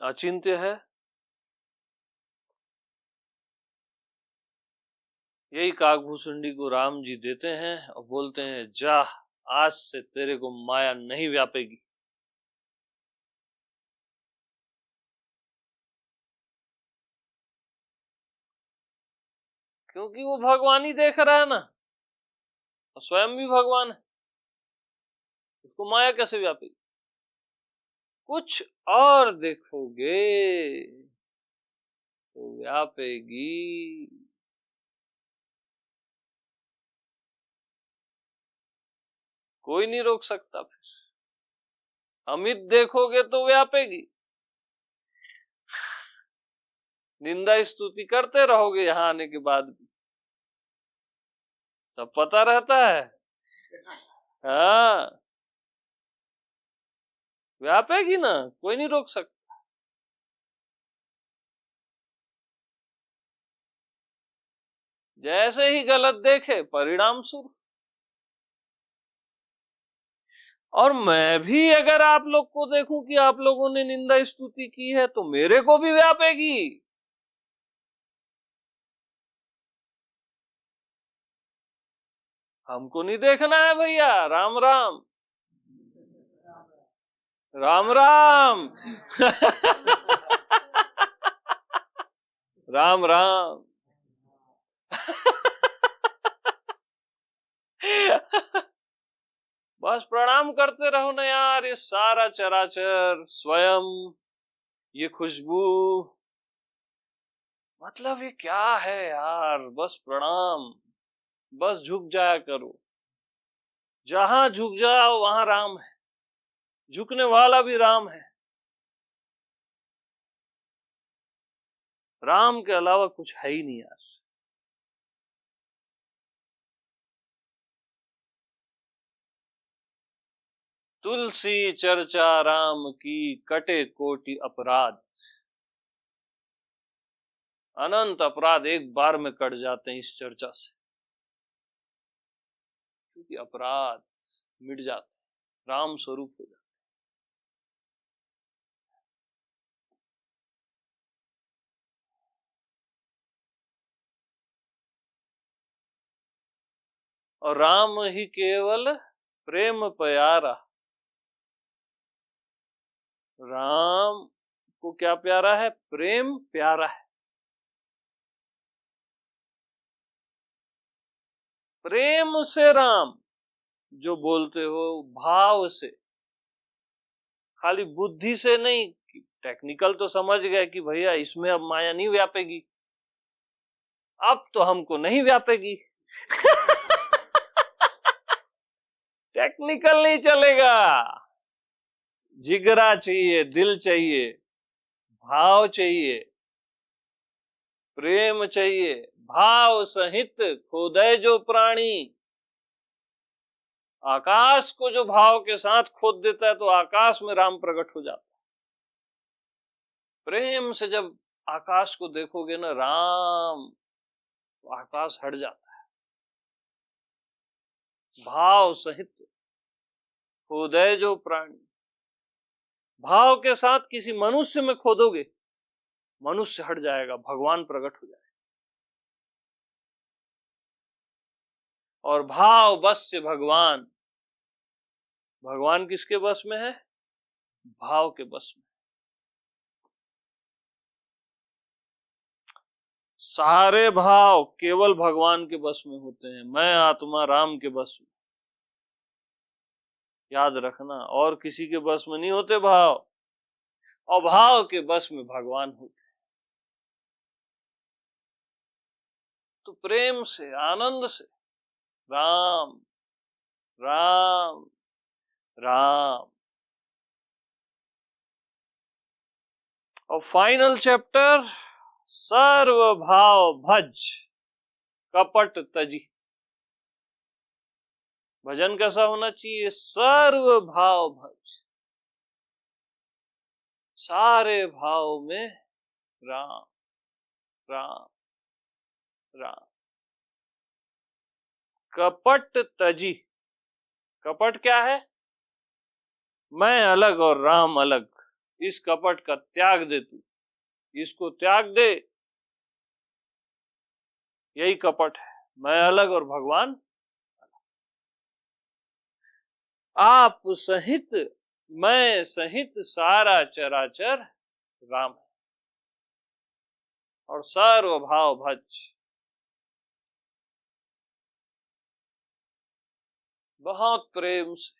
अचिंत्य है। यही काकभूषुंडी को राम जी देते हैं और बोलते हैं, जा, आज से तेरे को माया नहीं व्यापेगी। क्योंकि वो भगवान ही देख रहा है ना, और स्वयं भी भगवान है, उसको माया कैसे व्यापेगी। कुछ और देखोगे तो व्यापेगी। कोई नहीं रोक सकता। फिर अमित देखोगे तो व्यापेगी। निंदा स्तुति करते रहोगे यहाँ आने के बाद भी, सब पता रहता है। हाँ, व्यापेगी ना, कोई नहीं रोक सकता। जैसे ही गलत देखे परिणाम शुरू। और मैं भी अगर आप लोग को देखूं कि आप लोगों ने निंदा स्तुति की है तो मेरे को भी व्यापेगी। हमको नहीं देखना है भैया। राम राम, राम राम। राम राम। बस प्रणाम करते रहो ना यार। ये सारा चराचर, स्वयं, ये खुशबू, मतलब ये क्या है यार। बस प्रणाम, बस झुक जाया करो। जहां झुक जाओ वहां राम है, झुकने वाला भी राम है। राम के अलावा कुछ है ही नहीं यार। तुलसी चर्चा राम की, कटे कोटि अपराध। अनंत अपराध एक बार में कट जाते हैं इस चर्चा से, क्योंकि अपराध मिट जाते, राम स्वरूप हो जाते। और राम ही केवल प्रेम प्यारा। राम को क्या प्यारा है? प्रेम प्यारा है। प्रेम से राम, जो बोलते हो भाव से, खाली बुद्धि से नहीं। टेक्निकल तो समझ गए कि भैया इसमें अब माया नहीं व्यापेगी, अब तो हमको नहीं व्यापेगी। टेक्निकल नहीं चलेगा, जिगरा चाहिए, दिल चाहिए, भाव चाहिए, प्रेम चाहिए। भाव सहित खोदे जो प्राणी, आकाश को जो भाव के साथ खोद देता है तो आकाश में राम प्रकट हो जाता है। प्रेम से जब आकाश को देखोगे ना राम, तो आकाश हट जाता है। भाव सहित खोदे जो प्राणी, भाव के साथ किसी मनुष्य में खोदोगे, मनुष्य हट जाएगा, भगवान प्रकट हो जाएगा। और भाव बस से भगवान, भगवान किसके बस में है? भाव के बस में। सारे भाव केवल भगवान के बस में होते हैं। मैं आत्मा राम के बस में, याद रखना। और किसी के बस में नहीं होते भाव, और भाव के बस में भगवान होते हैं। तो प्रेम से, आनंद से राम राम राम। और फाइनल चैप्टर, सर्व भाव भज कपट तजी। भजन कैसा होना चाहिए? सर्व भाव भज, सारे भाव में राम राम राम। कपट तजी, कपट क्या है? मैं अलग और राम अलग, इस कपट का त्याग दे तू, इसको त्याग दे, यही कपट है। मैं अलग और भगवान। आप सहित, मैं सहित सारा चराचर राम है। और सर्व भाव भज, बहुत प्रेम से।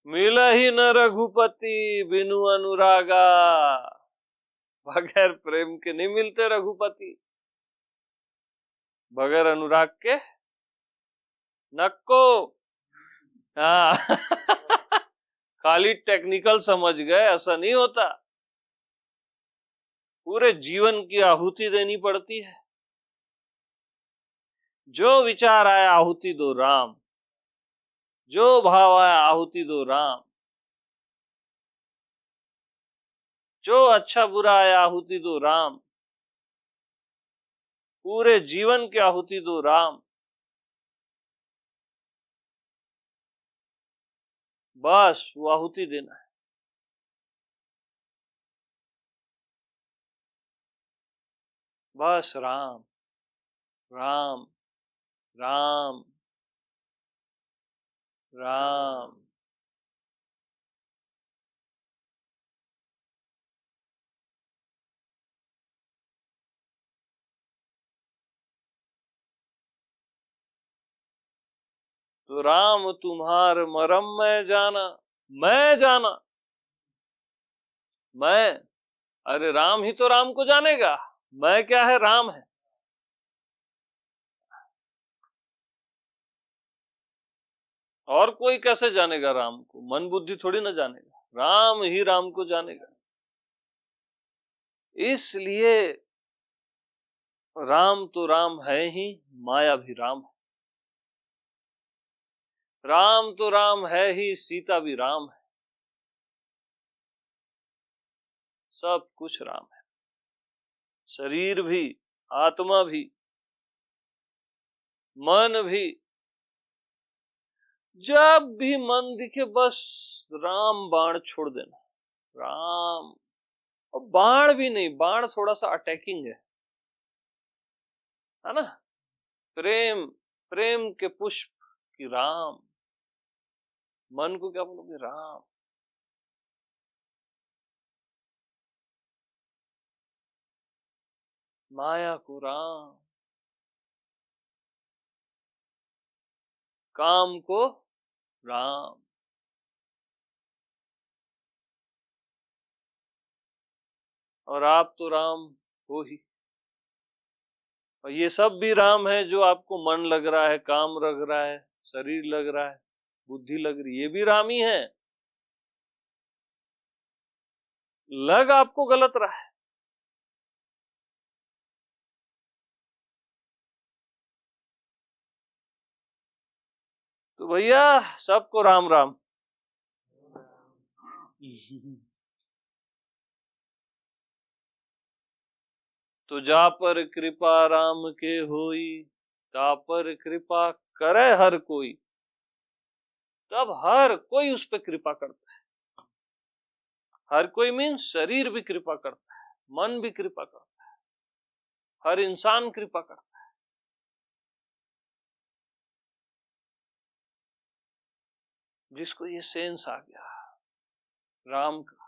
मिला ही न रघुपति बिनु अनुरागा, बगैर प्रेम के नहीं मिलते रघुपति, बगैर अनुराग के नक्को। हाँ। खाली टेक्निकल समझ गए, ऐसा नहीं होता। पूरे जीवन की आहुति देनी पड़ती है। जो विचार आया आहुति दो राम, जो भाव आया आहुति दो राम, जो अच्छा बुरा आया आहुति दो राम, पूरे जीवन की आहुति दो राम। बस वो आहुति देना है। बस राम राम राम राम। तो राम तुम्हार मरम मैं जाना, मैं जाना, मैं, अरे राम ही तो राम को जानेगा। मैं क्या है? राम है। और कोई कैसे जानेगा राम को? मन बुद्धि थोड़ी ना जानेगा, राम ही राम को जानेगा। इसलिए राम तो राम है ही, माया भी राम है। राम तो राम है ही, सीता भी राम है। सब कुछ राम है, शरीर भी, आत्मा भी, मन भी। जब भी मन दिखे बस राम बाण छोड़ देना, राम। और बाण भी नहीं, बाण थोड़ा सा अटैकिंग है ना? प्रेम, प्रेम के पुष्प की राम। मन को क्या बोलोगे? राम। माया को राम, काम को राम। और आप तो राम हो ही। और ये सब भी राम है, जो आपको मन लग रहा है, काम लग रहा है, शरीर लग रहा है, बुद्धि लग रही है, ये भी राम ही है। लग आपको गलत रहा है तो भैया सबको राम राम। तो जा पर कृपा राम के होई, ता पर कृपा करे हर कोई। तब हर कोई उस पर कृपा करता है। हर कोई मीन्स शरीर भी कृपा करता है, मन भी कृपा करता है, हर इंसान कृपा करता है। जिसको ये सेंस आ गया राम का।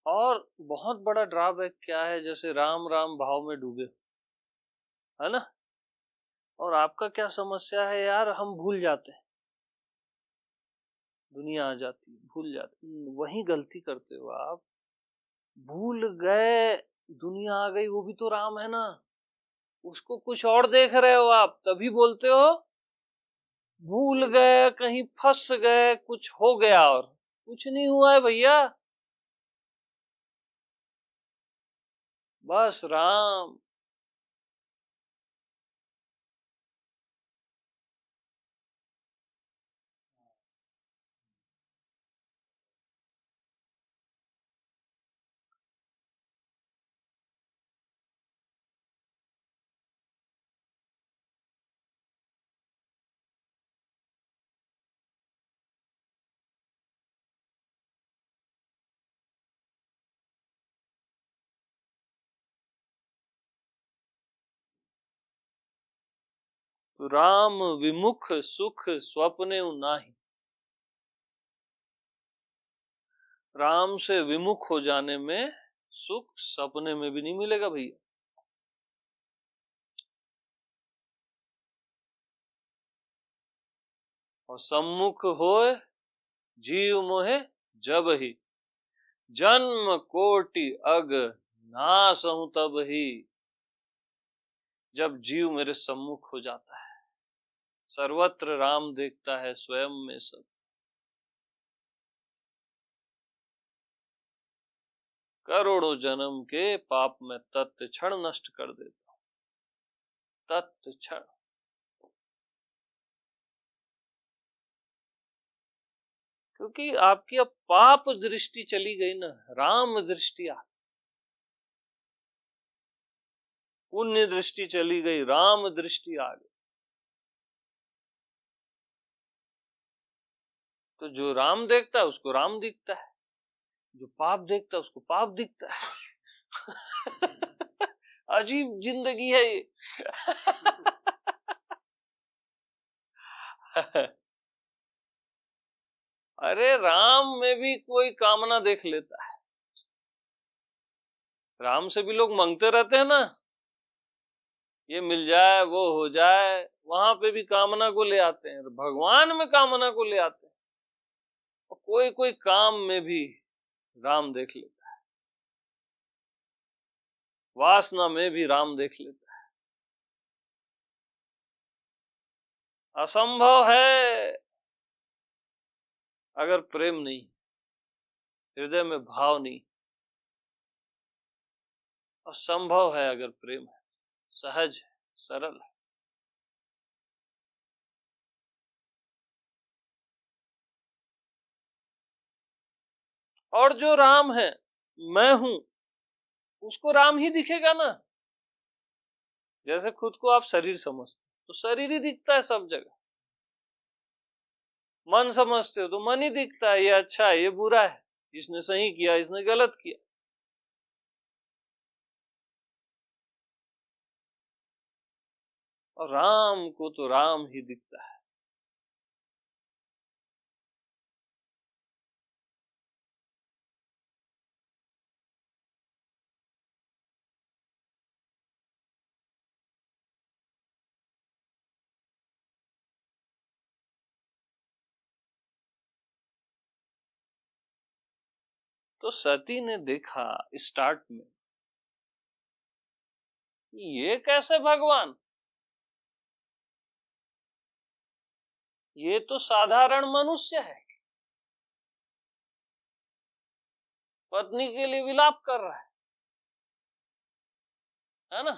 और बहुत बड़ा ड्रॉबैक क्या है, जैसे राम राम भाव में डूबे, है ना, और आपका क्या समस्या है यार, हम भूल जाते हैं, दुनिया आ जाती है, भूल जाते, वही गलती करते हो आप। भूल गए, दुनिया आ गई, वो भी तो राम है ना, उसको कुछ और देख रहे हो आप, तभी बोलते हो भूल गए, कहीं फंस गए, कुछ हो गया, और कुछ नहीं हुआ है भैया, बस राम। तो राम विमुख सुख स्वप्ने नाही। राम से विमुख हो जाने में सुख सपने में भी नहीं मिलेगा भैया। और सम्मुख होए जीव मोहे जब ही, जन्म कोटि अग नासहु तब ही। जब जीव मेरे सम्मुख हो जाता है, सर्वत्र राम देखता है, स्वयं में सब, करोड़ों जन्म के पाप में तत्क्षण नष्ट कर देता हूं, तत्क्षण। क्योंकि आपकी अब पाप दृष्टि चली गई ना, राम दृष्टि आ, पुण्य दृष्टि चली गई, राम दृष्टि आ गई। तो जो राम देखता है उसको राम दिखता है, जो पाप देखता है उसको पाप दिखता है। अजीब जिंदगी है ये। अरे राम में भी कोई कामना देख लेता है, राम से भी लोग मांगते रहते हैं ना, ये मिल जाए वो हो जाए, वहां पे भी कामना को ले आते हैं, भगवान में कामना को ले आते हैं, और कोई कोई काम में भी राम देख लेता है, वासना में भी राम देख लेता है। असंभव है अगर प्रेम नहीं, हृदय में भाव नहीं, और संभव है अगर प्रेम है, सहज है, सरल है। और जो राम है, मैं हूं, उसको राम ही दिखेगा ना। जैसे खुद को आप शरीर समझते तो शरीर ही दिखता है सब जगह, मन समझते हो तो मन ही दिखता है, ये अच्छा है, ये बुरा है, इसने सही किया, इसने गलत किया। और राम को तो राम ही दिखता है। तो सती ने देखा स्टार्ट में, ये कैसे भगवान, ये तो साधारण मनुष्य है, पत्नी के लिए विलाप कर रहा है ना।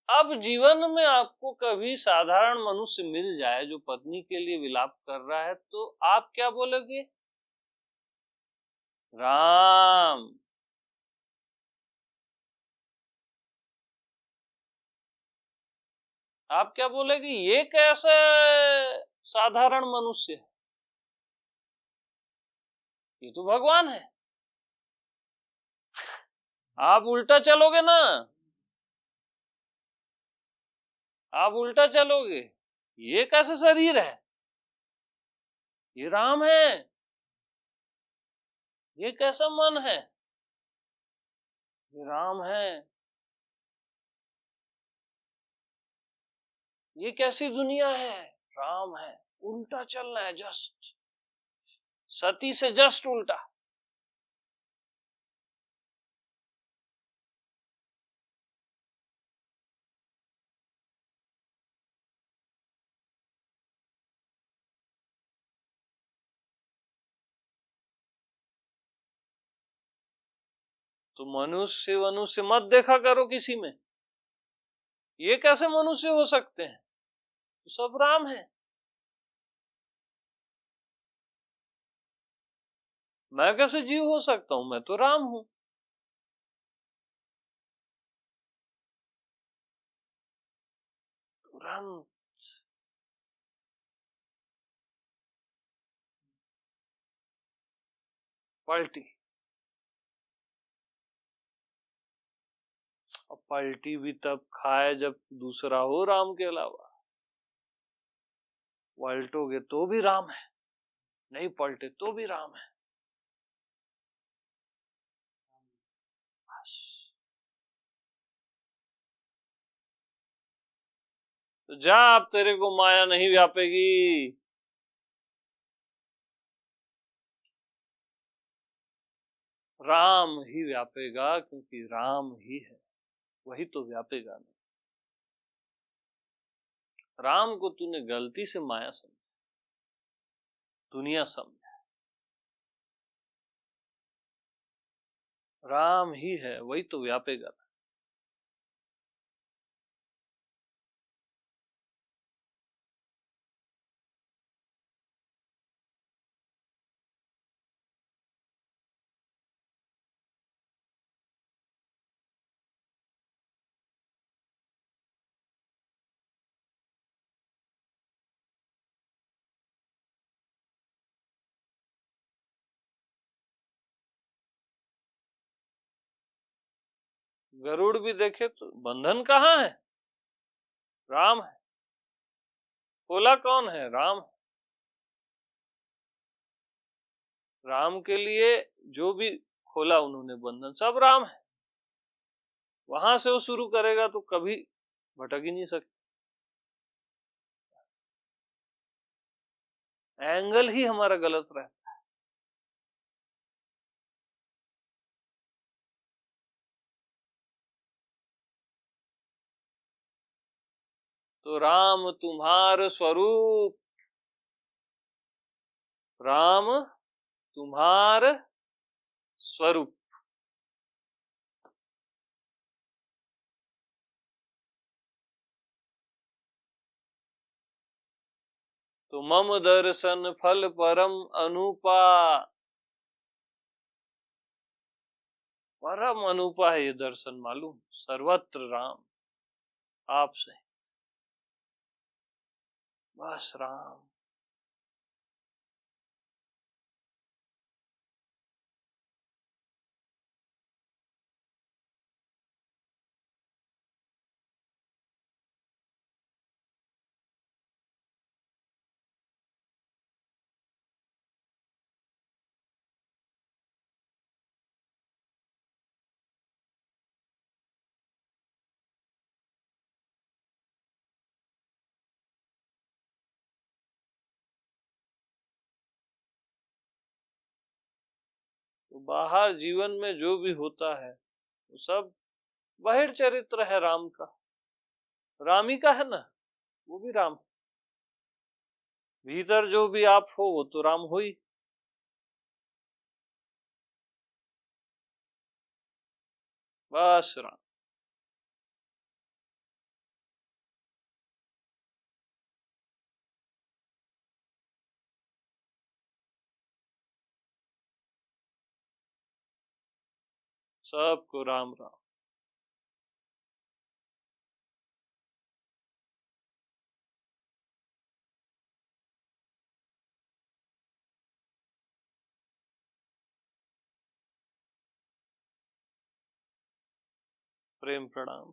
अब जीवन में आपको कभी साधारण मनुष्य मिल जाए जो पत्नी के लिए विलाप कर रहा है, तो आप क्या बोलोगे? राम। आप क्या बोलेगे? ये कैसे साधारण मनुष्य है, ये तो भगवान है। आप उल्टा चलोगे ना, आप उल्टा चलोगे, ये कैसे शरीर है, ये राम है, ये कैसा मन है, ये राम है, ये कैसी दुनिया है, राम है। उल्टा चलना है, जस्ट सती से जस्ट उल्टा। तो मनुष्य मनुष्य मत देखा करो किसी में, ये कैसे मनुष्य हो सकते हैं, तो सब राम है। मैं कैसे जीव हो सकता हूं, मैं तो राम हूं। तुरंत पलटी। अब पलटी भी तब खाए जब दूसरा हो राम के अलावा। पलटोगे तो भी राम है, नहीं पलटे तो भी राम है। बस। तो जा, अब तेरे को माया नहीं व्यापेगी। राम ही व्यापेगा, क्योंकि राम ही है, वही तो व्यापेगा नहीं। राम को तूने गलती से माया समझा, दुनिया समझा। राम ही है, वही तो व्यापेगा। गरुड़ भी देखे तो बंधन कहाँ है, राम है। खोला कौन है, राम है। राम के लिए जो भी खोला उन्होंने बंधन, सब राम है। वहां से वो शुरू करेगा तो कभी भटक ही नहीं सकता। एंगल ही हमारा गलत रहता। तो राम तुम्हार स्वरूप, राम तुम्हार स्वरूप। तो मम दर्शन फल परम अनुपा, परम अनुपा है ये दर्शन, मालूम, सर्वत्र राम, आपसे बस राम। तो बाहर जीवन में जो भी होता है वो सब बाहिर चरित्र है राम का। राम ही का है ना, वो भी राम। भीतर जो भी आप हो वो तो राम हो ही। बस राम। सबको राम राम। प्रेम प्रणाम।